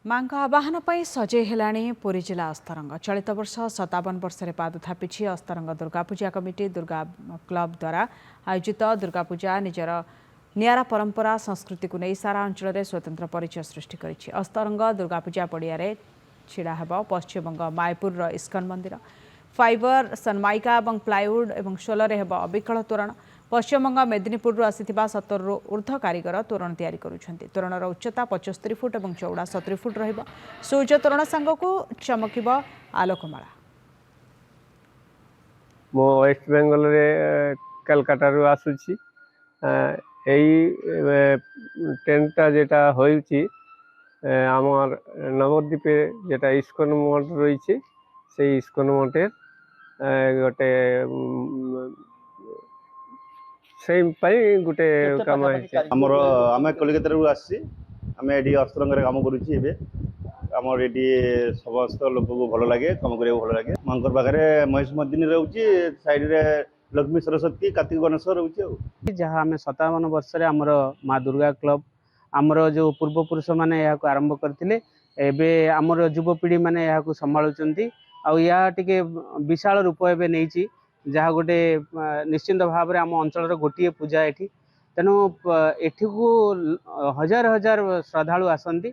मां आवाहन पर सजे हेलाणी पुरी जिला अस्तरंग चलित वर्ष 57 वर्ष पाद थापी अस्तरंग दुर्गापूजा कमिटी दुर्गा क्लब द्वारा आयोजित दुर्गापूजा निजर नियारा परंपरा संस्कृति को नहीं सारा अंचल में स्वतंत्र परिचय सृष्टि करिछि। अस्तरंग दुर्गापूजा पड़िया छिड़ा हेब पश्चिमबंग मायपुर इस्कन मंदिर फाइबर सनमाइका और प्लाईवुड और शोलरे हेब अविकल तोरण। पश्चिमबंग मेदिनीपुर आसीथिबा 70 रु ऊर्ध्व कारीगर तोरण तैयारी करुछन्ति। तोरणर उच्चता 75 फुट और चौड़ा 70 फुट रहिबो। सूर्य तोरण सांगकु चमकिब आलोकमाला। मो वेस्ट बेंगल रे कलकत्ता रु आसुछि एई टेंटा जेटा होइछि आमार नवद्वीपे जेटा इस्कन मठ रही से इस्कन मठे गोटे गोटे काम आमर आम कलिकता आसी आम ये अस्तरंग काम करुँच ये समस्त लोक को भल लगे कम करा भल लगे मांकर पाखे महिष मर्दिनी रोचे साइड रे लक्ष्मी सरस्वती कार्तिक गणेश रोचे जहाँ आम 57 वर्ष आमर माँ दुर्गा क्लब आमर जो पूर्वपुरुष मैंने यहाँ आरंभ करते आमर युवपीढ़ी मैंने यहाँ संभालुंट टे विशाल रूप एवं नहीं जहाँ गोटे निश्चिंत भाव में आम अंचल गोटे पूजा ये तेणु एठी को हजार हजार श्रद्धालु आसती